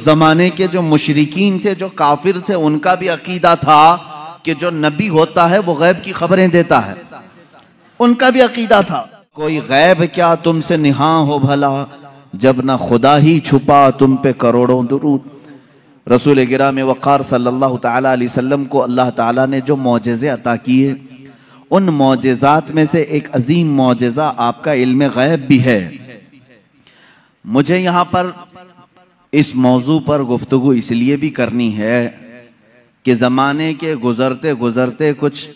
जमाने के जो मुशरिकीन थे, जो काफिर थे, उनका भी अकीदा था कि जो नबी होता है वो गैब की खबरें देता है। उनका भी अकीदा था। कोई गैब क्या तुमसे निहा हो भला, जब ना खुदा ही छुपा तुम पे करोड़ों दुरूद। रसूल गिराम वक़ार सल्लल्लाहु ताला अलैहि वसल्लम को अल्लाह ताला ने जो मौजज़े अता किए, उन मौजज़ात में से एक अजीम मौजज़ा आपका इल्म गैब भी है। मुझे यहाँ पर इस मौजू पर गुफ्तगू इसलिए भी करनी है कि ज़माने के गुज़रते गुज़रते कुछ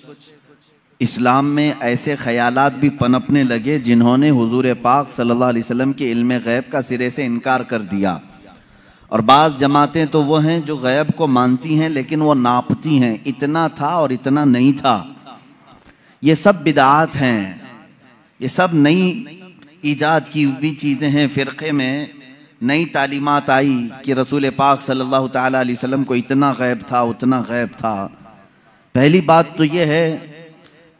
इस्लाम में ऐसे ख्यालात भी पनपने लगे जिन्होंने हुजूर पाक सल्लल्लाहु अलैहि वसल्लम के इल्म गैब का सिरे से इनकार कर दिया। और बाज़ जमातें तो वो हैं जो गैब को मानती हैं लेकिन वो नापती हैं, इतना था और इतना नहीं था। ये सब बिदआत हैं, ये सब नई ईजाद की हुई चीज़ें हैं। फ़िरक़े में नई तालीमात आई कि रसूल पाक सल्लल्लाहु ताला अलैहि वसल्लम को इतना गैब था, उतना गैब था। पहली बात तो ये है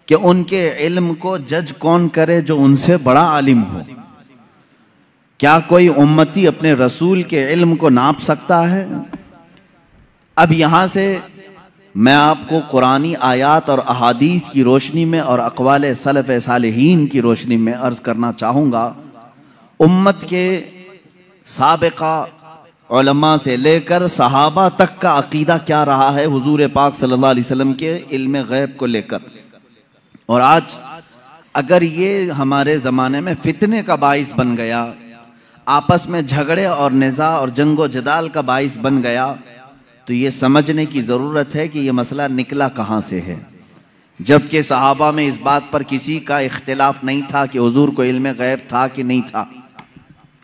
कि उनके इल्म को जज कौन करे जो उनसे बड़ा आलिम हो। क्या कोई उम्मती अपने रसूल के इल्म को नाप सकता है? अब यहाँ से मैं आपको कुरानी आयात और अहादीस की रोशनी में और अक़वाल सलफ़ सालिहीन की रोशनी में अर्ज़ करना चाहूँगा, उम्मत के साबिक़ा उलमा से लेकर सहाबा तक का अक़ीदा क्या रहा है हुजूर पाक सल्लल्लाहु अलैहि वसल्लम के इल्म गैब को लेकर। और आज अगर ये हमारे ज़माने में फितने का बाइस बन गया, आपस में झगड़े और निज़ा और जंगो जदाल का बाइस बन गया, तो ये समझने की ज़रूरत है कि ये मसला निकला कहाँ से है। जबकि सहाबा में इस बात पर किसी का इख्तिलाफ नहीं था कि हुजूर को इल्म गैब था कि नहीं था।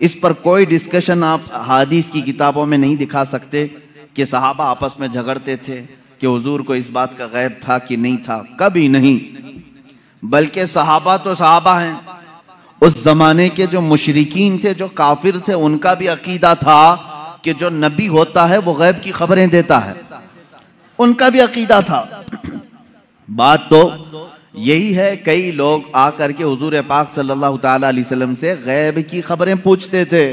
इस पर कोई डिस्कशन आप हदीस की किताबों में नहीं दिखा सकते कि सहाबा आपस में झगड़ते थे कि हुजूर को इस बात का गैब था कि नहीं था, कभी नहीं। बल्कि सहाबा तो सहाबा हैं। उस जमाने के जो मुशरिकीन थे, जो काफिर थे, उनका भी अकीदा था कि जो नबी होता है वो गैब की खबरें देता है। उनका भी अकीदा था। बात तो यही है, कई लोग आकर के हुजूर पाक सल्लल्लाहु ताला अलैहि वसल्लम से गैब की खबरें पूछते थे।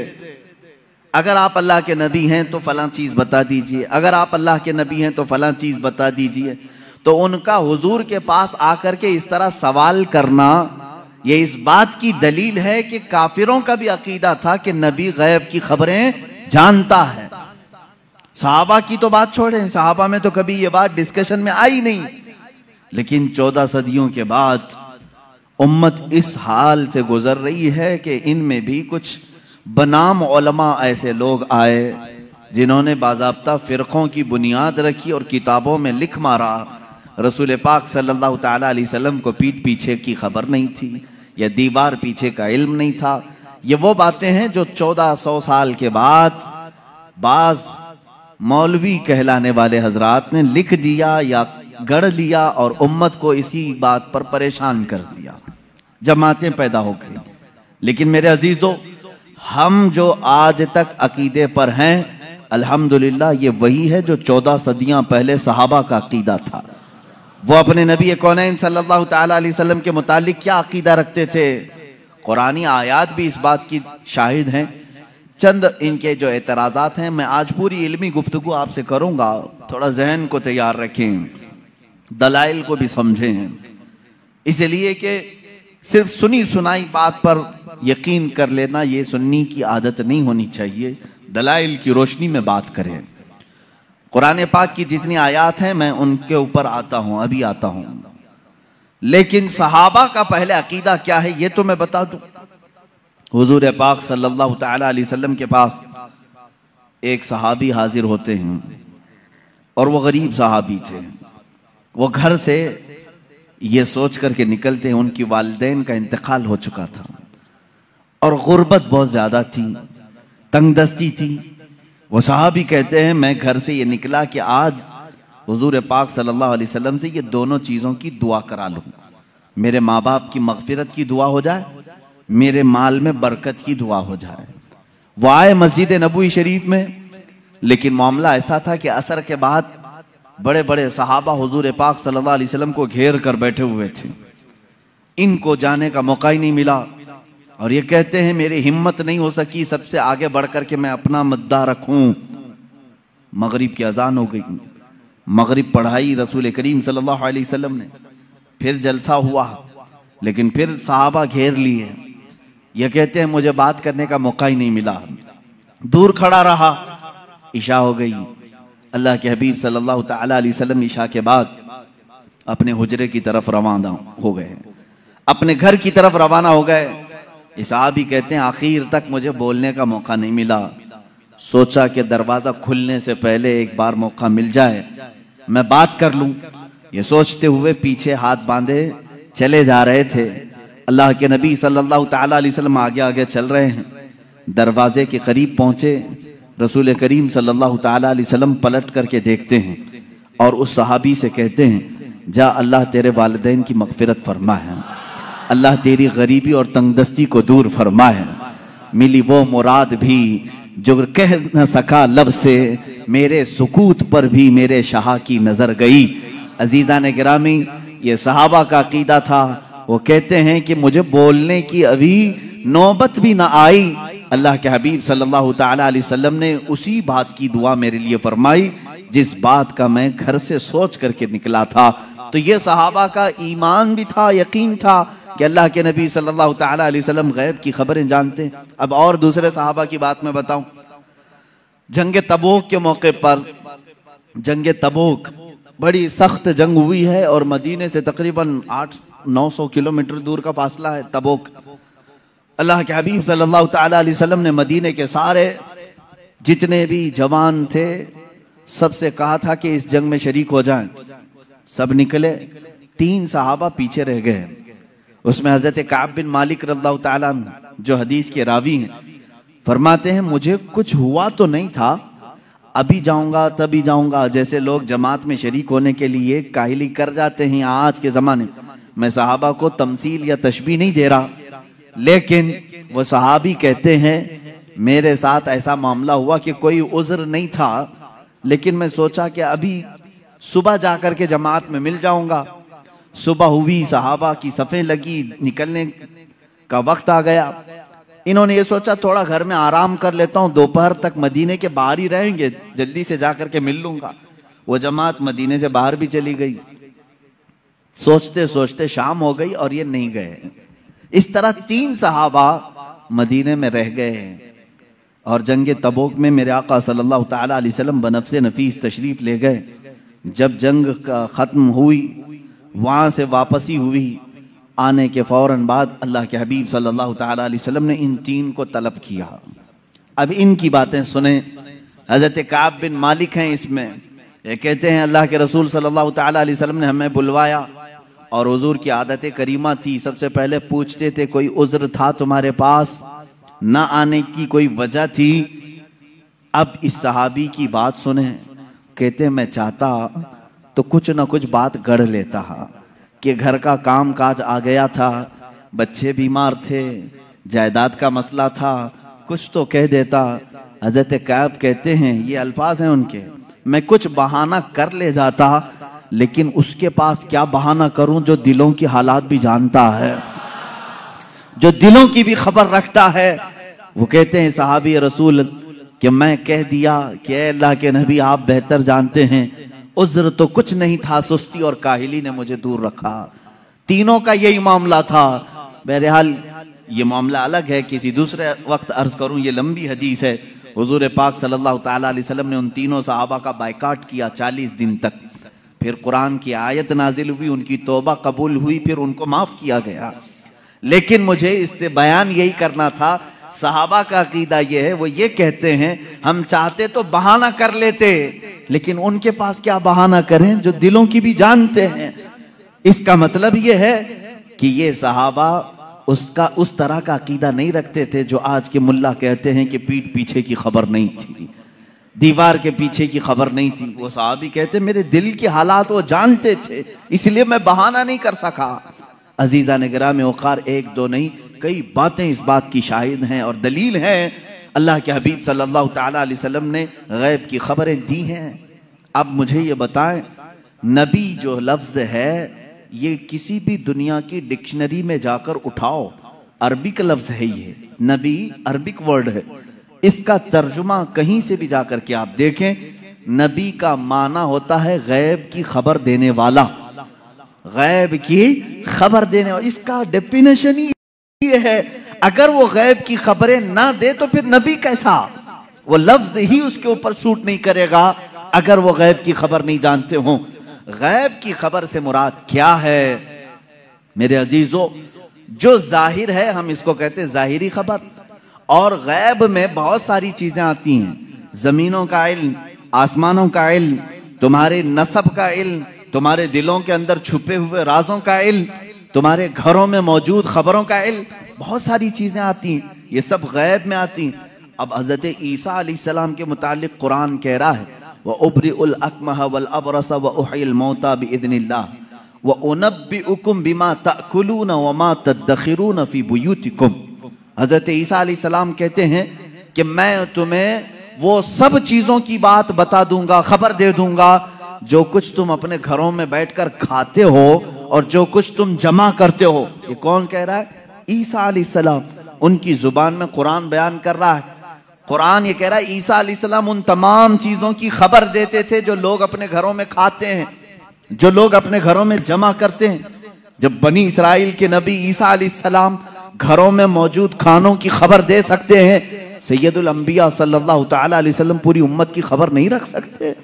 अगर आप अल्लाह के नबी हैं तो फलां चीज बता दीजिए, अगर आप अल्लाह के नबी हैं तो फलां चीज बता दीजिए। तो उनका हुजूर के पास आकर के इस तरह सवाल करना, ये इस बात की दलील है कि काफिरों का भी अकीदा था कि नबी गैब की खबरें जानता है। सहाबा की तो बात छोड़ें, सहाबा में तो कभी ये बात डिस्कशन में आई नहीं। लेकिन 14 सदियों के बाद उम्मत इस हाल से गुजर रही है कि इनमें भी कुछ बनाम उलमा ऐसे लोग आए जिन्होंने बाज़ाब्ता फ़िरक़ों की बुनियाद रखी और किताबों में लिख मारा रसूल पाक सल्लल्लाहु ताला अलैहि वसल्लम को पीठ पीछे की खबर नहीं थी या दीवार पीछे का इल्म नहीं था। ये वो बातें हैं जो 1400 साल के बाद बाज मौलवी कहलाने वाले हजरात ने लिख दिया या गढ़ लिया और उम्मत को इसी बात पर परेशान कर दिया। जमातें पैदा हो गई। लेकिन मेरे अजीजों, हम जो आज तक अकीदे पर हैं, अल्हम्दुलिल्लाह ये वही है जो 14 सदियां पहले सहाबा का अकीदा था। वो अपने नबी कौनैन सल्लल्लाहु ताला अलैहि वसल्लम के मुतालिक क्या अकीदा रखते थे, कुरानी आयात भी इस बात की शाहिद हैं। चंद इनके जो एतराज़ात हैं, मैं आज पूरी इल्मी गुफ्तगू आपसे करूंगा, थोड़ा जहन को तैयार रखें, दलाइल को भी समझें, इसलिए कि सिर्फ सुनी सुनाई बात पर यकीन कर लेना ये सुन्नी की आदत नहीं होनी चाहिए। दलाइल की रोशनी में बात करें। कुरान पाक की जितनी आयात हैं मैं उनके ऊपर आता हूं, अभी आता हूं। लेकिन सहाबा का पहले अकीदा क्या है ये तो मैं बता दूं। हुजूर पाक सल्लल्लाहु ताला अलैहि वसल्लम के पास एक सहाबी हाजिर होते हैं और वो गरीब सहाबी थे। वो घर से ये सोच करके निकलते हैं उनकी वालिदैन का इंतकाल हो चुका था और गुर्बत बहुत ज्यादा थी, तंगदस्ती थी। वो सहाबी कहते हैं मैं घर से ये निकला कि आज हुजूर पाक सल्लल्लाहु अलैहि वसल्लम से ये दोनों चीज़ों की दुआ करा लूँ। मेरे माँ बाप की मगफिरत की दुआ हो जाए, मेरे माल में बरकत की दुआ हो जाए। वो आए मस्जिद नबवी शरीफ में, लेकिन मामला ऐसा था कि असर के बाद बड़े बड़े सहाबा हुजूर पाक सल्लल्लाहु अलैहि वसल्लम को घेर कर बैठे हुए थे। इनको जाने का मौका ही नहीं मिला और ये कहते हैं मेरी हिम्मत नहीं हो सकी सबसे आगे बढ़कर के मैं अपना मुद्दा रखूं। मगरिब की अजान हो गई, मगरिब पढ़ाई रसूल करीम सल्लल्लाहु अलैहि वसल्लम ने, फिर जलसा हुआ, लेकिन फिर सहाबा घेर लिए। ये कहते हैं मुझे बात करने का मौका ही नहीं मिला, दूर खड़ा रहा। इशा हो गई, अल्लाह के हबीब सल्लल्लाहु तआला अलैहि वसल्लम इशा के बाद अपने हुजरे की तरफ रवाना हो गए, अपने घर की तरफ रवाना हो गए। इस सहाबी कहते हैं आखिर तक मुझे बोलने का मौका नहीं मिला, सोचा कि दरवाजा खुलने से पहले एक बार मौका मिल जाए मैं बात कर लूं। ये सोचते हुए पीछे हाथ बांधे चले जा रहे थे। अल्लाह के नबी सल्लल्लाहु तआला अलैहि वसल्लम आगे आगे चल रहे हैं। दरवाजे के करीब पहुंचे, रसूल करीम सल्लल्लाहु तआला अलैहि वसल्लम पलट करके देखते हैं और उस सहाबी से कहते हैं जा अल्लाह तेरे वालिदैन की मगफिरत फरमा है, अल्लाह तेरी गरीबी और तंगदस्ती को दूर फरमा है। मिली वो मुराद भी जो कह न सका लब से, मेरे सुकूत पर भी मेरे शाह की नजर गई। अजीजा ने गिरामी, ये सहाबा का अकीदा था। वो कहते हैं कि मुझे बोलने की अभी नौबत भी ना आई, अल्लाह के हबीब सल्लल्लाहु तआला अलैहि वसल्लम ने उसी बात की दुआ मेरे लिए फरमाई जिस बात का मैं घर से सोच करके निकला था। तो ये सहाबा का ईमान भी था, यकीन था कि अल्लाह के नबी सल्लल्लाहु तआला अलैहि वसल्लम गैब की खबरें जानते हैं। अब और दूसरे सहाबा की बात मैं बताऊं, जंग तबूक के मौके पर, जंग तबूक बड़ी सख्त जंग हुई है और मदीने से तकरीबन 800-900 किलोमीटर दूर का फासला है तबूक। अल्लाह के हबीब सल्लल्लाहु तआला अलैहि वसल्लम ने मदीने के सारे जितने भी जवान थे सबसे कहा था कि इस जंग में शरीक हो जाएं। सब निकले, 3 सहाबा पीछे रह गए। उसमें हजरत काब बिन मालिक रज़ियल्लाहु ताला अन्हु जो हदीस के रावी हैं, फरमाते हैं मुझे कुछ हुआ तो नहीं था, अभी जाऊंगा तभी जाऊंगा, जैसे लोग जमात में शरीक होने के लिए काहिली कर जाते हैं आज के जमाने। मैं सहाबा को तमसील या तशबीह नहीं दे रहा, लेकिन वो सहाबी कहते हैं मेरे साथ ऐसा मामला हुआ कि कोई उज़्र नहीं था, लेकिन मैं सोचा कि अभी सुबह जाकर के जमात में मिल जाऊंगा। सुबह हुई, सहाबा की सफ़ें लगी, निकलने का वक्त आ गया। इन्होंने ये सोचा थोड़ा घर में आराम कर लेता हूँ, दोपहर तक मदीने के बाहर ही रहेंगे, जल्दी से जाकर के मिल लूंगा। वो जमात मदीने से बाहर भी चली गई। सोचते सोचते शाम हो गई और ये नहीं गए। इस तरह 3 सहाबा मदीने में रह गए और जंग तबूक में मेरे आका सल्लल्लाहु तआला अलैहि वसल्लम बनफ्से नफीस तशरीफ ले गए। जब जंग का ख़त्म हुई, वहाँ से वापसी हुई, आने के फौरन बाद अल्लाह के हबीब सल्लल्लाहु तआला अलैहि वसल्लम ने इन 3 को तलब किया। अब इनकी बातें सुने। हज़रत काब बिन मालिक हैं इसमें, ये कहते हैं अल्लाह के रसूल सल्लल्लाहु तआला अलैहि वसल्लम ने हमें बुलवाया और हुजूर की आदत करीमा थी, सबसे पहले पूछते थे कोई उज़्र था तुम्हारे पास, ना आने की कोई वजह थी। अब इस सहाबी की बात सुने, कहते मैं चाहता तो कुछ ना कुछ बात गढ़ लेता कि घर का काम काज आ गया था, बच्चे बीमार थे, जायदाद का मसला था, कुछ तो कह देता। हज़रत काब कहते हैं, ये अल्फाज हैं उनके, मैं कुछ बहाना कर ले जाता, लेकिन उसके पास क्या बहाना करूं जो दिलों की हालात भी जानता है, जो दिलों की भी खबर रखता है। वो कहते हैं सहाबी रसूल कि मैं कह दिया कि अल्लाह के नबी आप बेहतर जानते हैं, उज़्र तो कुछ नहीं था, सुस्ती और काहिली ने मुझे दूर रखा। तीनों का यही मामला था। बहरहाल ये मामला अलग है, किसी दूसरे वक्त अर्ज करूं, ये लंबी हदीस है। हुजूर पाक सल्लल्लाहु तआला अलैहि वसल्लम ने उन तीनों सहाबा का बायकाट किया 40 दिन तक। फिर कुरान की आयत नाजिल हुई, उनकी तौबा कबूल हुई, फिर उनको माफ किया गया। लेकिन मुझे इससे बयान यही करना था, सहाबा का अकीदा ये है, वो ये कहते हैं हम चाहते तो बहाना कर लेते, लेकिन उनके पास क्या बहाना करें जो दिलों की भी जानते हैं। इसका मतलब ये है कि ये सहाबा उसका उस तरह का अकीदा नहीं रखते थे जो आज के मुल्ला कहते हैं कि पीठ पीछे की खबर नहीं थी, दीवार के पीछे की खबर नहीं थी। वो सहाबी कहते मेरे दिल के हालात वो जानते थे, इसलिए मैं बहाना नहीं कर सका। अजीजा ने गिरामी वक़ार, 1-2 नहीं, कई बातें इस बात की शाहिद हैं और दलील हैं। अल्लाह के हबीब सल्लल्लाहु तआला अलैहि वसल्लम ने गैब की खबरें दी हैं। अब मुझे ये बताएं, नबी जो लफ्ज़ है ये किसी भी दुनिया की डिक्शनरी में जाकर उठाओ, अरबिक लफ्ज़ है ये, नबी अरबिक वर्ड है, इसका तर्जुमा कहीं से भी जाकर के आप देखें नबी का माना होता है गैब की खबर देने वाला, गैब की खबर देने वाला। इसका डेफिनेशन ही ये है, अगर वो गैब की खबरें ना दे तो फिर नबी कैसा? वो लफ्ज ही उसके ऊपर सूट नहीं करेगा अगर वो गैब की खबर नहीं जानते हो। गैब की खबर से मुराद क्या है मेरे अजीजों? जो जाहिर है हम इसको कहते हैं जाहिरी खबर, और गैब में बहुत सारी चीजें आती हैं। जमीनों का इल्म, आसमानों का इल्म, तुम्हारे नसब का इल्म, तुम्हारे दिलों के अंदर छुपे हुए राजों का इल्म, तुम्हारे घरों में मौजूद खबरों का इल्म, बहुत सारी चीजें आती हैं, ये सब गैब में आती हैं। अब हजरत ईसा अलैहिस्सलाम के मुतालिक कुरान कह रहा है व उब्रिउल अकमह वल अबरस व उहिल मौता बिइज़्निल्लाह व उनब्बिउकुम बिमा ताकुलून व मा तदखिरून फी बुयूतिकुम। हजरत ईसा अलैहिस्सलाम कहते हैं कि मैं तुम्हें वो सब चीजों की बात बता दूंगा, खबर दे दूंगा जो कुछ तुम अपने घरों में बैठकर खाते हो और जो कुछ तुम जमा करते हो। ये कौन कह रहा है? ईसा अलैहिस्सलाम। उनकी जुबान में कुरान बयान कर रहा है। कुरान ये कह रहा है ईसा अलैहिस्सलाम उन तमाम चीजों की खबर देते थे जो लोग अपने घरों में खाते हैं, जो लोग अपने घरों में जमा करते हैं। जब बनी इसराइल के नबी ईसा अलैहिस्सलाम घरों में मौजूद खानों की खबर दे सकते हैं, सैयदुल अंबिया सल्लल्लाहु तआला अलैहि वसल्लम पूरी उम्मत की खबर नहीं रख सकते?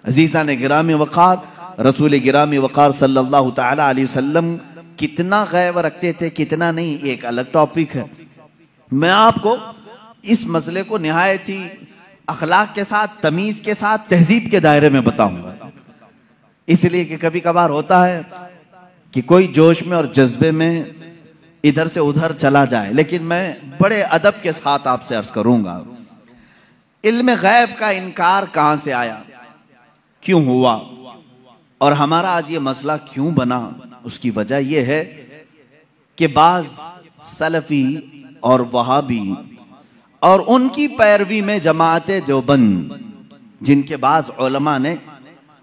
अजीज़ान गिरामी वक़ार, रसूल गिरामी वक़ार सल्लल्लाहु तआला अलैहि वसल्लम कितना गैब रखते थे, कितना नहीं, एक अलग टॉपिक है। मैं आपको इस मसले को निहायत ही अखलाक के साथ, तमीज के साथ, तहजीब के दायरे में बताऊंगा, इसलिए कि कभी कभार होता है कि कोई जोश में और जज्बे में इधर से उधर चला जाए, लेकिन मैं बड़े अदब के साथ आपसे अर्ज करूंगा। इल्म गैब का इनकार कहां से आया, क्यों हुआ, और हमारा आज ये मसला क्यों बना? उसकी वजह यह है कि बाज सलफी और वहाबी और उनकी पैरवी में जमाअते देवबंद, जिनके बाज उलमा ने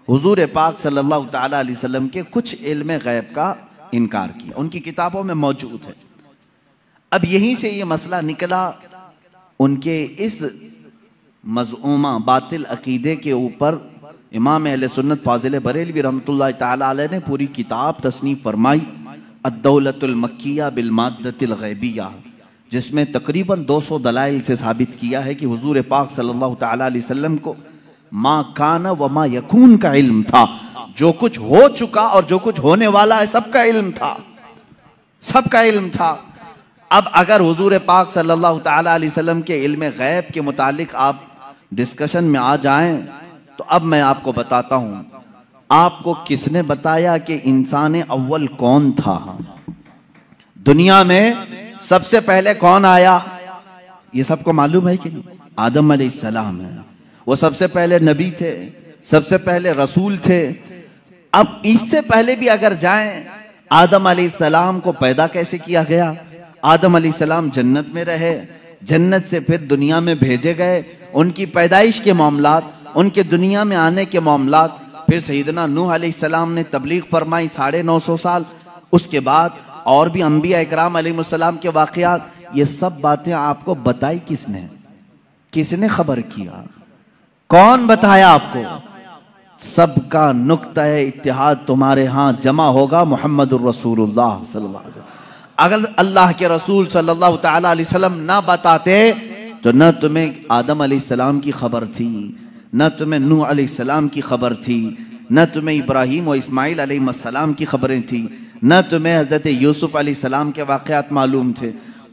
हुजूर पाक सल्लल्लाहु तआला अलैहि वसल्लम के कुछ इल्म गैब का इनकार किया, उनकी किताबों में मौजूद है। अब यहीं से ये मसला निकला, उनके इस मज़ऊमा बातिल अकीदे के ऊपर इमाम अहले सुन्नत फाजिल बरेलवी रहमतुल्लाह तआला अलैह ने पूरी किताब तसनीफ फरमाई, अद्दौलतुल मक्किया बिल माद्दतिल गैबिया, जिसमें तकरीबन 200 दलाइल से साबित किया है कि हुजूर पाक सल्लल्लाहु तआला अलैहि वसल्लम को मा काना व मा यकून का इल्म था। जो कुछ हो चुका और जो कुछ होने वाला है सबका इल्म था, सबका इल्म था। अब अगर हुजूर पाक सल्लल्लाहु तआला अलैहि वसल्लम के इल्म गैब के मुतालिक आप डिस्कशन में आ जाएं, तो अब मैं आपको बताता हूं, आपको किसने बताया कि इंसान अव्वल कौन था? दुनिया में सबसे पहले कौन आया? ये सबको मालूम है कि नहीं? आदम अलैहिस्सलाम है। वो सबसे पहले नबी थे, सबसे पहले रसूल थे। अब इससे पहले भी अगर जाएं, आदम अलैहिस्सलाम को पैदा कैसे किया गया? आदम अलैहिस्सलाम जन्नत में रहे, जन्नत से फिर दुनिया में भेजे गए, उनकी पैदाइश के मामलात, उनके दुनिया में आने के मामलात, फिर सैयदना नूह अलैहिस्सलाम ने तबलीग फरमाई 950 साल, उसके बाद और भी अंबिया इकराम अलैहिस्सलाम के वाक़यात। ये सब बातें आपको बताई किसने? किसने खबर किया? कौन बताया आपको? सबका नुक्ता इत्तिहाद तुम्हारे यहाँ जमा होगा मुहम्मदुर रसूलुल्लाह सल्लल्लाहु अलैहि वसल्लम। अगर अल्लाह के रसूल सल्लल्लाहु तआला अलैहि वसल्लम ना बताते तो न तुम्हें आदम अलैहिस्सलाम की खबर थी, न तुम्हें नूह अलैहिस्सलाम की खबर थी, न तुम्हें इब्राहीम और इस्माइल अलैहिस्सलाम की खबरें थी, न तुम्हें हजरत यूसुफ अलैहिस्सलाम के वाक़यात मालूम थे।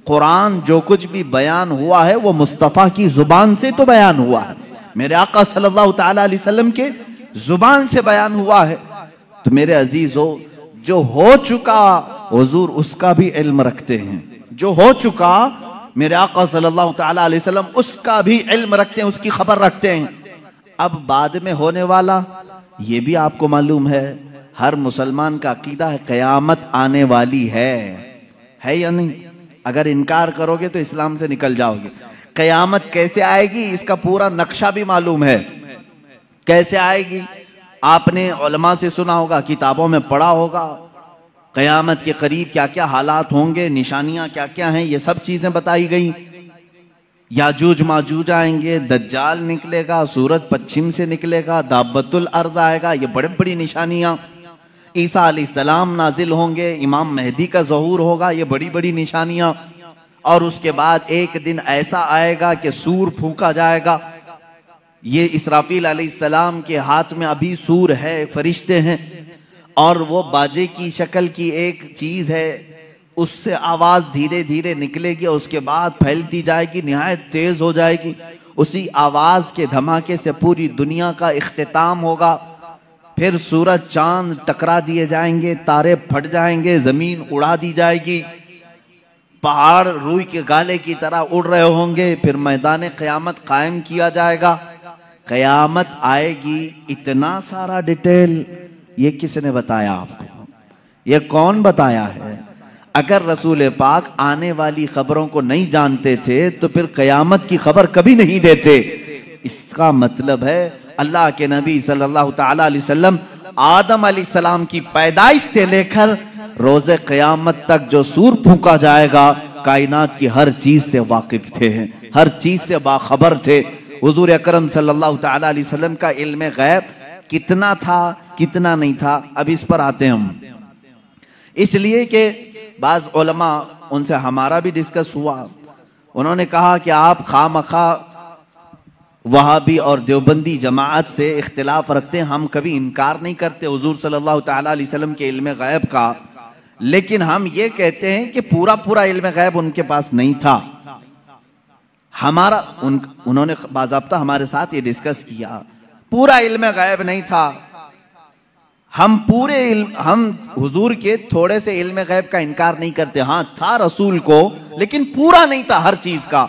कुरान जो कुछ भी बयान हुआ है वो मुस्तफ़ा की जुबान से तो बयान हुआ है, मेरे आका सल्लल्लाहु तआला अलैहि वसल्लम के जुबान से बयान हुआ है। तो मेरे अजीजों, जो हो चुका हुजूर उसका भी इल्म रखते हैं, जो हो चुका मेरे आका सल्लल्लाहु तआला अलैहि वसल्लम उसका भी इल्म रखते हैं, उसकी खबर रखते हैं। अब बाद में होने वाला ये भी आपको मालूम है, हर मुसलमान का अकीदा है क़यामत आने वाली है या नहीं? अगर इनकार करोगे तो इस्लाम से निकल जाओगे। क़यामत कैसे आएगी इसका पूरा नक्शा भी मालूम है, कैसे आएगी आपने उलमा से सुना होगा, किताबों में पढ़ा होगा। क़यामत के करीब क्या क्या हालात होंगे, निशानियां क्या क्या हैं, ये सब चीजें बताई गई। याजूज माजूज आएंगे, दज्जाल निकलेगा, सूरज पश्चिम से निकलेगा, दाबतुल अर्ज आएगा, ये बड़ी बड़ी निशानियां। ईसा अलैहिस्सलाम नाजिल होंगे, इमाम मेहदी का ज़हूर होगा, ये बड़ी बड़ी निशानियां। और उसके बाद एक दिन ऐसा आएगा कि सूर फूका जाएगा। ये इसराफील अलैहिस्सलाम के हाथ में अभी सूर है, फरिश्ते हैं, और वो बाजे की शक्ल की एक चीज है, उससे आवाज धीरे धीरे निकलेगी और उसके बाद फैलती जाएगी, निहायत तेज हो जाएगी। उसी आवाज के धमाके से पूरी दुनिया का इख्तिताम होगा। फिर सूरज चांद टकरा दिए जाएंगे, तारे फट जाएंगे, जमीन उड़ा दी जाएगी, पहाड़ रूई के गाले की तरह उड़ रहे होंगे। फिर मैदान क़यामत कायम किया जाएगा, क़यामत आएगी। इतना सारा डिटेल ये किसने बताया आपको? ये कौन बताया है? अगर रसूल पाक आने वाली खबरों को नहीं जानते थे तो फिर क़यामत की खबर कभी नहीं देते। इसका मतलब है अल्लाह के नबी सल्लल्लाहु तआला अलैहि वसल्लम आदम अलैहिस्सलाम की पैदाइश से लेकर रोज़े क़यामत तक जो सूर फूंका जाएगा, कायनात की हर चीज से वाकिफ थे, हर चीज से बाखबर थे। हुजूर अकरम सल्लल्लाहु तआला अलैहि वसल्लम का इल्म गैब कितना था, कितना नहीं था, अब इस पर आते हैं हम। इसलिए कि बाज़ उलमा, उनसे हमारा भी डिस्कस हुआ, उन्होंने कहा कि आप खामखा वहाबी और देवबंदी जमाअत से इख्तिलाफ रखते हैं। हम कभी इनकार नहीं करते हुजूर सल्लल्लाहु तआला अलैहि वसल्लम के इल्म गैब का, लेकिन हम ये कहते हैं कि पूरा पूरा इल्म गैब उनके पास नहीं था। हमारा उन्होंने बाज़ाब्ता हमारे साथ ये डिस्कस किया, पूरा इल्म गैब नहीं था। हम हुजूर के थोड़े से इल्म गैब का इनकार नहीं करते, हाँ था रसूल को, लेकिन पूरा नहीं था हर चीज का।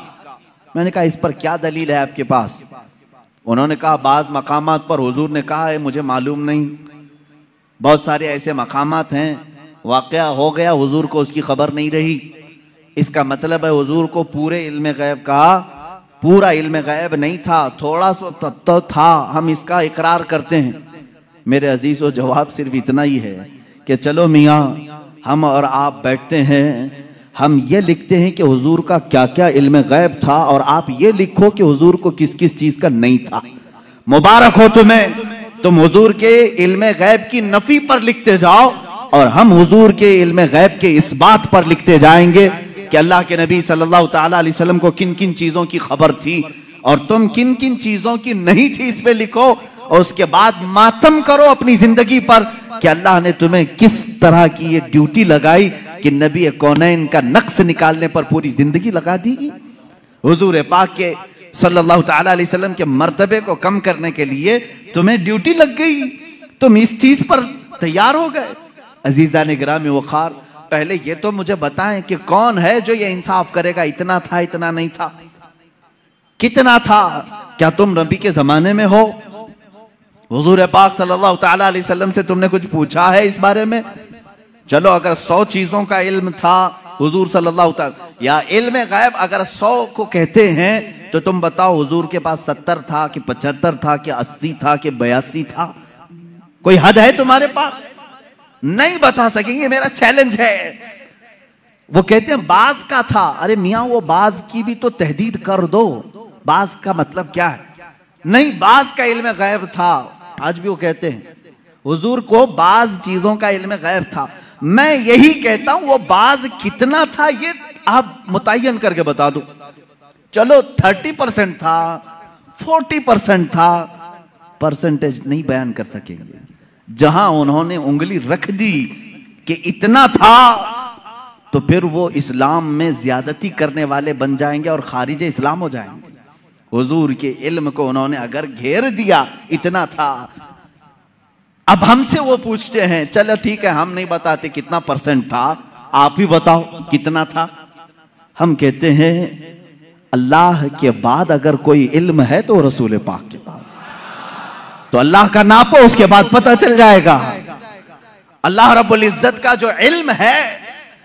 मैंने कहा इस पर क्या दलील है आपके पास? उन्होंने कहा बाज मकामात पर हुजूर ने कहा है मुझे मालूम नहीं। बहुत सारे ऐसे मकामात हैं, वाकया हो गया, हुजूर को उसकी खबर नहीं रही। इसका मतलब है हुजूर को पूरे इल्म गैब का पूरा इल्म गैब नहीं था, थोड़ा सा तो था, हम इसका इकरार करते हैं। मेरे अजीजों, जवाब सिर्फ इतना ही है कि चलो मियाँ, हम और आप बैठते हैं, हम ये लिखते हैं कि हुजूर का क्या क्या इल्म गैब था, और आप ये लिखो कि हुजूर को किस किस चीज का नहीं था। मुबारक हो तुम्हें, तुम हुजूर के इल्म गैब की नफी पर लिखते जाओ और हम हुजूर के इल्म गैब के इस बात पर लिखते जाएंगे कि अल्लाह के नबी सल्लल्लाहु तआला अलैहि वसल्लम को किन किन चीजों की खबर थी और तुम किन किन चीजों की नहीं थी, इस पे लिखो। और उसके बाद मातम करो अपनी जिंदगी पर कि अल्लाह ने तुम्हें किस तरह की ये ड्यूटी लगाई कि नबी कौनैन का नक्श निकालने पर पूरी जिंदगी लगा दी। हुजूर पाक के सल्लल्लाहु तआला अलैहि वसल्लम के मर्तबे को कम करने के लिए तुम्हें ड्यूटी लग गई, तुम इस चीज पर तैयार हो गए। अजीज़ान गिरामी वक़ार, पहले ये तो मुझे बताएं कि कौन है जो ये इंसाफ करेगा, इतना था इतना नहीं था, कितना था? क्या तुम नबी के जमाने में हो? हुजूर पाक सल्लल्लाहु तआला अलैहि वसल्लम से तुमने कुछ पूछा है इस बारे में? चलो, अगर 100 चीजों का इल्म था हुजूर सल्लल्लाहु तआला, या इल्म गैब अगर 100 को कहते हैं तो तुम बताओ हुजूर के पास 70 था कि 75 था कि 80 था कि 82 था? कोई हद है तुम्हारे पास? नहीं बता सकेंगे, मेरा चैलेंज है। वो कहते हैं बाज का था। अरे मियाँ, वो बाज की भी तो तहदीद कर दो, बाज का मतलब क्या है? नहीं, बाज का इल्म गैब था। आज भी वो कहते हैं हुजूर को बाज चीजों का इल्म गैब था। मैं यही कहता हूं वो बाज कितना था ये आप मुतय्यन करके बता दो। चलो 30% था, 40% था, परसेंटेज नहीं बयान कर सकेंगे। जहां उन्होंने उंगली रख दी कि इतना था, तो फिर वो इस्लाम में ज्यादती करने वाले बन जाएंगे और खारिज इस्लाम हो जाएंगे। हुजूर के इल्म को उन्होंने अगर घेर दिया इतना था, अब हमसे वो पूछते हैं चलो ठीक है हम नहीं बताते कितना परसेंट था, आप ही बताओ कितना था। हम कहते हैं अल्लाह के बाद अगर कोई इल्म है तो रसूल पाक के बाद, तो अल्लाह का नापो, उसके बाद पता चल जाएगा। अल्लाह रब्बुल इज्जत का जो इल्म है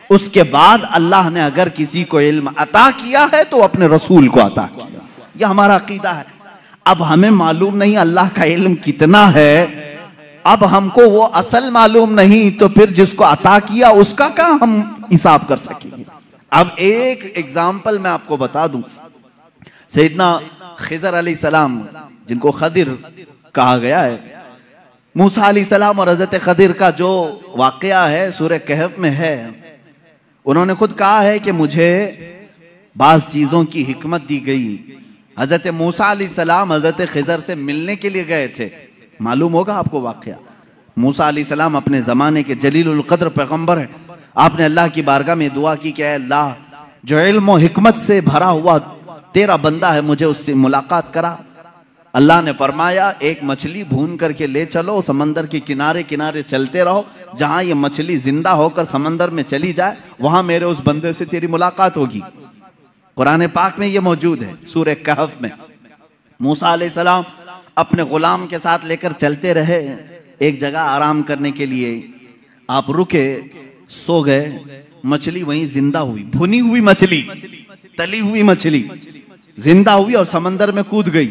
उसके बाद अल्लाह ने अगर किसी को इल्म अता किया है तो अपने रसूल को अता किया। यह हमारा अकीदा है। अब हमें मालूम नहीं अल्लाह का इल्म कितना है, अब हमको वो असल मालूम नहीं, तो फिर जिसको अता किया उसका कहां हम हिसाब कर सकेंगे। अब एक एग्जाम्पल मैं आपको बता दूं। सैयदना खिजर अलैहिस्सलाम, जिनको खदिर कहा गया है, मूसा अलैहिस्सलाम और हजरत खदिर का जो वाकया है सूरह कहफ में है। उन्होंने खुद कहा है कि मुझे बाज चीजों की हिकमत दी गई। हजरत मूसा अलैहिस्सलाम हजरत खिजर से मिलने के लिए गए थे। मालूम होगा आपको वाकया। मूसा अलैहिस्सलाम अपने जमाने के जलीलुल कद्र पैगंबर है। आपने अल्लाह की बारगाह में दुआ की कि अल्लाह, जो इल्म और हिकमत से भरा हुआ तेरा बंदा है, मुझे उससे मुलाकात करा। अल्लाह ने फरमाया, एक मछली भून करके ले चलो, समंदर के किनारे किनारे चलते रहो, जहां ये मछली जिंदा होकर समंदर में चली जाए वहां मेरे उस बंदे से तेरी मुलाकात होगी। कुरान पाक में ये मौजूद है सूरह कहफ में। मूसा अलैहिस्सलाम अपने गुलाम के साथ लेकर चलते रहे एक जगह आराम करने के लिए। आप रुके, सो गए, मछली वहीं जिंदा हुई। भुनी हुई मछली, तली हुई मछली जिंदा हुई और समंदर में कूद गई।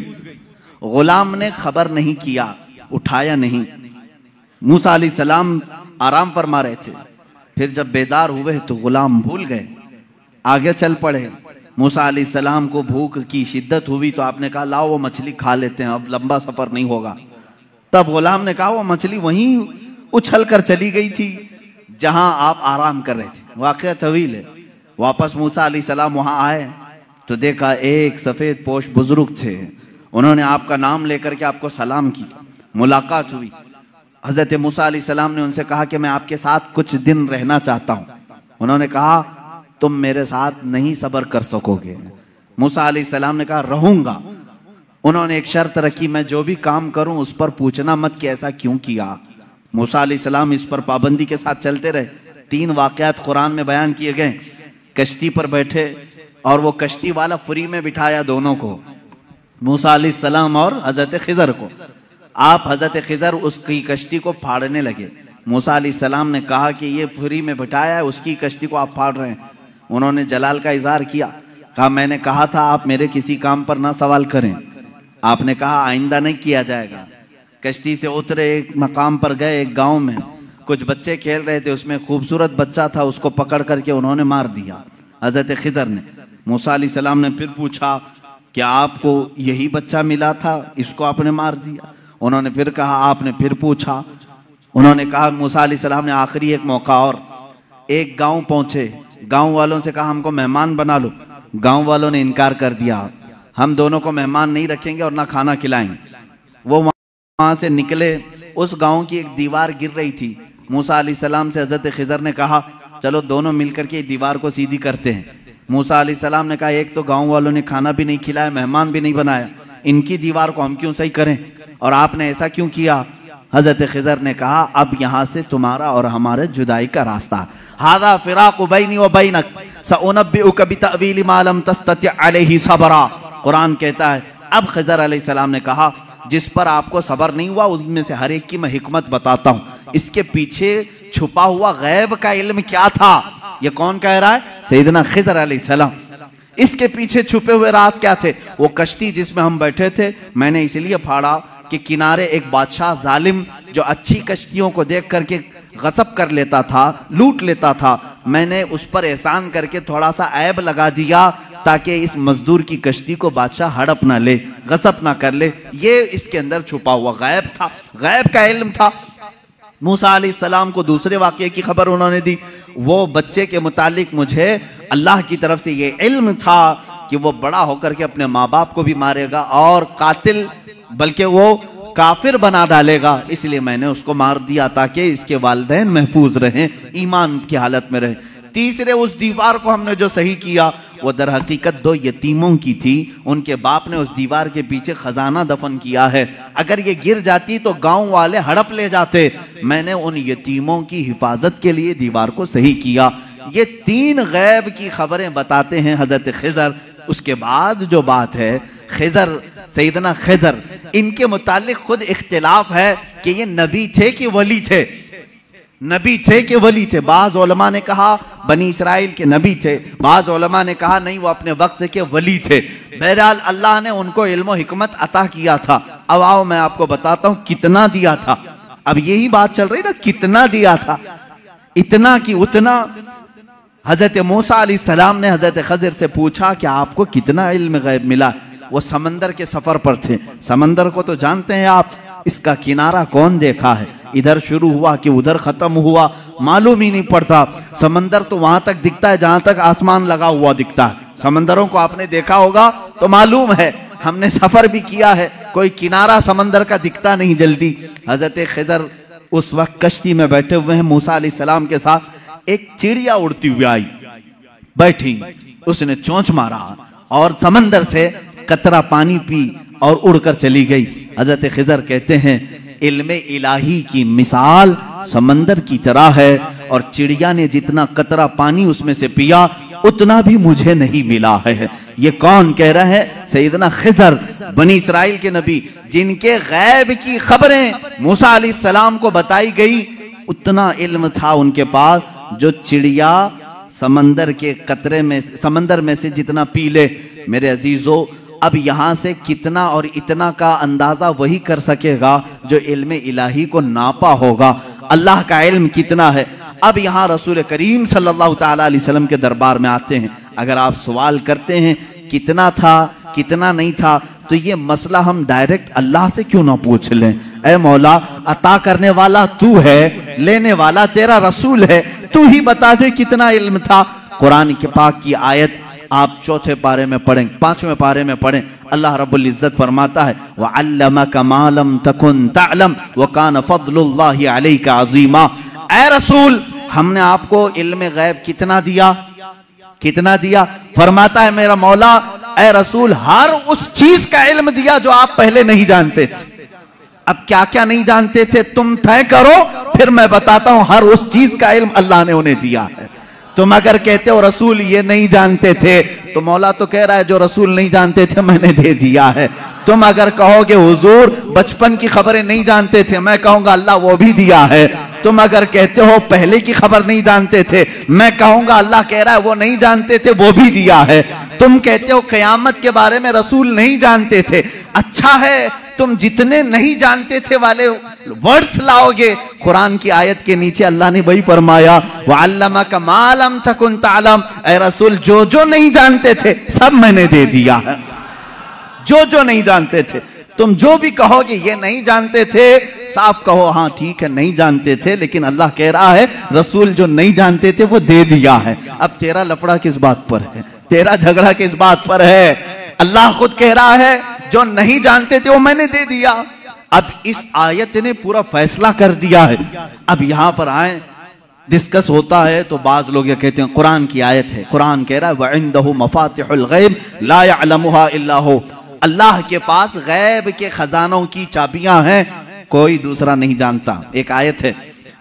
गुलाम ने खबर नहीं किया, उठाया नहीं। मूसा अलैहिस्सलाम आराम फरमा रहे थे। फिर जब बेदार हुए तो गुलाम भूल गए, आगे चल पड़े। मूसा अलैहिस्सलाम को भूख की शिद्दत हुई तो आपने कहा लाओ वो मछली खा लेते हैं, अब लंबा सफर नहीं होगा। तब गुलाम ने कहा वो मछली वहीं उछल कर चली गई थी जहां आप आराम कर रहे थे। वाकया तवील है। वापस मूसा अलैहिस्सलाम वहां आए तो देखा एक सफेद पोश बुजुर्ग थे। उन्होंने आपका नाम लेकर के आपको सलाम किया, मुलाकात हुई। हजरत मूसा अलैहिस्सलाम ने उनसे कहा कि मैं आपके साथ कुछ दिन रहना चाहता हूं। उन्होंने कहा तुम मेरे साथ नहीं सब्र कर सकोगे। मूसा अलैहिस्सलाम ने कहा रहूंगा। उन्होंने एक शर्त रखी, मैं जो भी काम करूं उस पर पूछना मत कि ऐसा क्यों किया। मूसा अलैहिस्सलाम इस पर पाबंदी के साथ चलते रहे। 3 वाकयात कुरान में बयान किए गए। कश्ती पर बैठे और वो कश्ती वाला फ्री में बिठाया दोनों को, मूसा अलैहिस्सलाम और हजरत खिजर को। आप हजरत खिजर उसकी कश्ती को फाड़ने लगे। मूसा अलैहिस्सलाम ने कहा कि ये फ्री में बिठाया है, उसकी कश्ती को आप फाड़ रहे हैं। उन्होंने जलाल का इजहार किया, कहा मैंने कहा था आप मेरे किसी काम पर ना सवाल करें। आपने कहा आइंदा नहीं किया जाएगा। कश्ती से उतरे, एक मकाम पर गए, एक गांव में कुछ बच्चे खेल रहे थे, उसमें खूबसूरत बच्चा था, उसको पकड़ करके उन्होंने मार दिया हजरत खिजर ने। मूसा अलैहिस्सलाम ने फिर पूछा क्या आपको यही बच्चा मिला था, इसको आपने मार दिया? उन्होंने फिर कहा, आपने फिर पूछा। उन्होंने कहा मूसा अलैहिस्सलाम ने आखिरी एक मौका और, एक गांव पहुंचे, गांव वालों से कहा हमको मेहमान बना लो। गांव वालों ने इनकार कर दिया, हम दोनों को मेहमान नहीं रखेंगे और ना खाना खिलाएंगे। वो वहां से निकले, उस गांव की एक दीवार गिर रही थी। मूसा अलैहिस्सलाम से हजरत खिजर ने कहा चलो दोनों मिलकर के दीवार को सीधी करते हैं। मूसा अलैहिस्सलाम ने कहा एक तो गांव वालों ने खाना भी नहीं खिलाया, मेहमान भी नहीं बनाया, इनकी दीवार को हम क्यों सही करें, और आपने ऐसा क्यों किया? हजरत खिजर ने कहा अब यहां से तुम्हारा और हमारे जुदाई का रास्ता। हादा फिराकु बैनी व बैनक सउनब्बिउका बितअवील मा लम तस्तति अलैहि सबरा। कुरान कहता है अब खिजर अलैहिस्सलाम ने कहा जिस पर आपको सबर नहीं हुआ उनमें से हर एक की मैं हिकमत बताता हूं। इसके पीछे छुपा हुआ गैब का इल्म क्या था? ये कौन कह रहा है? सैयदना खिजर अलैहिस्सलाम। इसके पीछे छुपे हुए राज क्या थे? वो कश्ती जिसमें हम बैठे थे, मैंने इसलिए फाड़ा कि किनारे एक बादशाह जालिम जो अच्छी कश्तियों को देख करके गसब कर लेता था, लूट लेता था, मैंने उस पर एहसान करके थोड़ा सा ऐब लगा दिया ताकि इस मजदूर की कश्ती को बादशाह हड़प ना ले, गसब ना कर ले। ये इसके अंदर छुपा हुआ गैब था, गैब का इल्म था। मूसा अलैहिस्सलाम को दूसरे वाक़ये की खबर उन्होंने दी। वो बच्चे के मुतालिक मुझे अल्लाह की तरफ से ये इल्म था कि वो बड़ा होकर के अपने माँ बाप को भी मारेगा और कातिल बल्कि वो काफिर बना डालेगा, इसलिए मैंने उसको मार दिया ताकि इसके वालिदैन महफूज रहें, ईमान की हालत में रहें। तीसरे, उस दीवार को हमने जो सही किया वो दर हकीकत 2 यतीमों की थी। उनके बाप ने उस दीवार के पीछे खजाना दफन किया है। अगर ये गिर जाती तो गांव वाले हड़प ले जाते। मैंने उन यतीमों की हिफाजत के लिए दीवार को सही किया। ये 3 गैब की खबरें बताते हैं हजरत खिजर। उसके बाद जो बात है खिजर, सैयदना खिजर, इनके मुतालिक खुद इख्तिलाफ है कि ये नबी थे कि वली थे। नबी थे कि वली थे। बाज उलमा ने कहा बनी इसराइल के नबी थे, बाज उलमा ने कहा नहीं वो अपने वक्त के वली थे। बहरहाल अल्लाह ने उनको इल्म हिकमत अता किया था। अब आओ मैं आपको बताता हूं कितना दिया था। अब यही बात चल रही ना, कितना दिया था, इतना कि उतना। हजरत मूसा अलैहिस्सलाम ने हजरत खिजर से पूछा कि आपको कितना इल्म गैब मिला? वो समंदर के सफर पर थे। समंदर को तो जानते हैं आप, इसका किनारा कौन देखा है, इधर शुरू हुआ कि उधर खत्म हुआ, मालूम ही नहीं पड़ता। समंदर तो वहां तक दिखता है जहां तक आसमान लगा हुआ दिखता है। समंदरों को आपने देखा होगा तो मालूम है, हमने सफर भी किया है, कोई किनारा समंदर का दिखता नहीं जल्दी। हजरत खिदर उस वक्त कश्ती में बैठे हुए हैं मूसा अलैहिस्सलाम के साथ। एक चिड़िया उड़ती हुई आई, बैठी, उसने चोंच मारा और समंदर से कतरा पानी पी और उड़कर चली गई। हजरत खिदर कहते हैं इल्मे इलाही की मिसाल समंदर की तरह है, और चिड़िया ने जितना कतरा पानी उसमें से पिया उतना भी मुझे नहीं मिला है। ये कौन कह रहा है? सैयदना खिदर, बनी इस्राइल के नबी, जिनके गैब की खबरें मूसा अलैहिस्सलाम को बताई गई, उतना इल्म था उनके पास जो चिड़िया समंदर के कतरे में, समंदर में से जितना पी ले। मेरे अजीजों, अब यहां से कितना और इतना का अंदाजा वही कर सकेगा जो इल्म इलाही को नापा होगा। अल्लाह का इल्म कितना है। अब यहां रसूल करीम सल्लल्लाहु ताला अलैहि वसल्लम के दरबार में आते हैं। अगर आप सवाल करते हैं कितना था कितना नहीं था, तो ये मसला हम डायरेक्ट अल्लाह से क्यों ना पूछ लें? ऐ मौला, अता करने वाला तू है, लेने वाला तेरा रसूल है, तू ही बता दे कितना इल्म था। कुरान के पाक की आयत आप चौथे पारे में पढ़ें, 5वें पारे में पढ़ें, अल्लाह रब्बुल इज्जत फरमाता है वअल्लमका मा लम तकुन तअलम व कान फज़लुल्लाहि अलैका अज़ीमा। ऐ रसूल, हमने आपको इल्म गैब कितना दिया? कितना दिया? फरमाता है मेरा मौला, ऐ रसूल, हर उस चीज का इल्म दिया जो आप पहले नहीं जानते थे। अब क्या क्या नहीं जानते थे तुम तय करो, फिर मैं बताता हूं। हर उस चीज का इल्म अल्लाह ने उन्हें दिया है। तुम अगर कहते हो रसूल ये नहीं जानते थे, तो मौला तो कह रहा है जो रसूल नहीं जानते थे मैंने दे दिया है। तुम अगर कहोगे हुजूर बचपन की खबरें नहीं जानते थे, मैं कहूंगा अल्लाह वो भी दिया है। तुम अगर कहते हो पहले की खबर नहीं जानते थे, मैं कहूंगा अल्लाह कह रहा है वो नहीं जानते थे, वो भी दिया है। तुम कहते हो क़यामत के बारे में रसूल नहीं जानते थे, अच्छा है, तुम जितने नहीं जानते थे वाले वर्ड्स लाओगे, कुरान की आयत के नीचे अल्लाह ने वही फरमाया वअल्लमका मा लम तकुन तअलम। ऐ रसूल, जो जो नहीं जानते थे सब मैंने दे दिया है। जो जो नहीं जानते थे, तुम जो भी कहोगे ये नहीं जानते थे, साफ कहो हाँ ठीक है नहीं जानते थे, लेकिन अल्लाह कह रहा है रसूल जो नहीं जानते थे वो दे दिया है। अब तेरा लफड़ा किस बात पर है? तेरा झगड़ा किस बात पर है? अल्लाह खुद कह रहा है जो नहीं जानते थे वो मैंने दे दिया। अब इस आयत ने पूरा फैसला कर दिया है। अब यहां पर आए, डिस्कस होता है तो बाज लोग ये कहते हैं कुरान की आयत है, कुरान कह रहा है वइंदहु मफातिहुल गैब ला यअलमुहा इल्ला हु। अल्लाह के पास गैब के खजानों की चाबियां हैं, कोई दूसरा नहीं जानता। एक आयत है।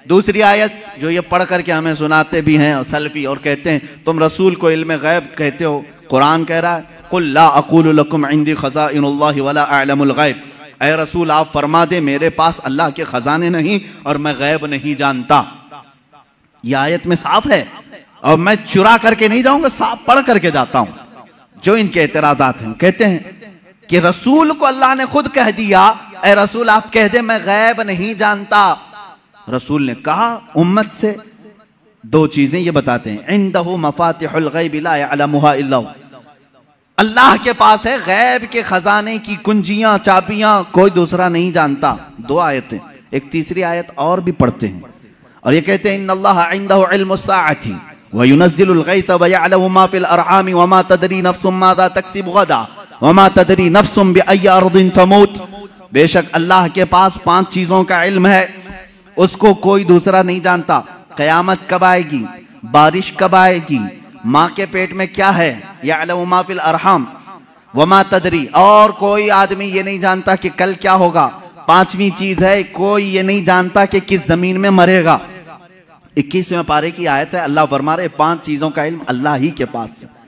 दूसरी आयत जो ये पढ़ करके हमें सुनाते भी हैं और सल्फी, और कहते हैं तुम रसूल को इल्म गैब कहते हो। कुरान कह रहा है कुल ला अक़ूलु लकुम इंदी खज़ाइनुल्लाहि वला अअलमुल गैब। ऐ रसूल आप फरमा दे मेरे पास अल्लाह के खजाने नहीं और मैं गैब नहीं जानता। यह आयत में साफ है, और मैं चुरा करके नहीं जाऊंगा, साफ पढ़ करके जाता हूं। जो इनके एतराजात हैं, कहते हैं कि रसूल को अल्लाह ने खुद कह दिया ऐ रसूल आप कह दे मैं गैब नहीं जानता। रसूल ने कहा उम्मत से दो चीजें ये बताते हैं, इंदहु मफातिहुल गैब ला यअलमुहा इल्ला हु। अल्लाह के पास है गैब के खजाने की कुंजियां चाबियां, कोई दूसरा नहीं जानता। दो आयतें, एक तीसरी आयत और भी पढ़ते हैं और ये कहते हैं इन्नल्लाह इंदहु इल्मुस साअति व युनज़्ज़िलुल गैथ व यअलमु मा फिल अरहाम व मा तदरी नफ्सुम माज़ा तक्सिबु गदा व मा तदरी नफ्सुम बिअय्यि अर्दिन तमूत। बेशक अल्लाह के पास 5 चीजों का इल्म है, उसको कोई दूसरा नहीं जानता। कयामत कब आएगी, बारिश कब आएगी, माँ के पेट में क्या है, यअलमु मा फिल अरहाम व मा तदरी, और कोई आदमी ये नहीं जानता कि कल क्या होगा। 5वीं चीज है कोई ये नहीं जानता कि किस जमीन में मरेगा। 21वें पारे की आयत है, अल्लाह फरमा रहे 5 चीजों का इल्म अल्लाह ही के पास है।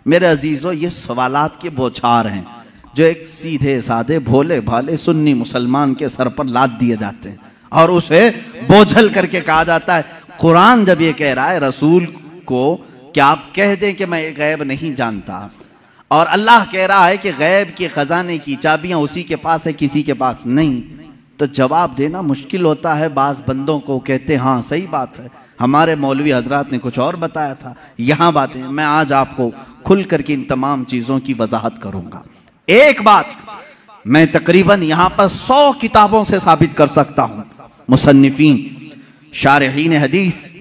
मेरे अजीजों, ये सवालात के बौछार हैं जो एक सीधे साधे भोले भाले सुन्नी मुसलमान के सर पर लाद दिए जाते हैं और उसे बोझल करके कहा जाता है। कुरान जब ये कह रहा है रसूल को कि आप कह दें कि मैं गैब नहीं जानता, और अल्लाह कह रहा है कि गैब के खजाने की चाबियां उसी के पास है किसी के पास नहीं, तो जवाब देना मुश्किल होता है। बाज बंदों को कहते हाँ सही बात है, हमारे मौलवी हजरात ने कुछ और बताया था, यहाँ बातें। मैं आज आपको खुल करके इन तमाम चीज़ों की वजाहत करूँगा। एक बात मैं तकरीबन यहां पर 100 किताबों से साबित कर सकता हूं। मुसन्निफीन, शारहीन हदीस,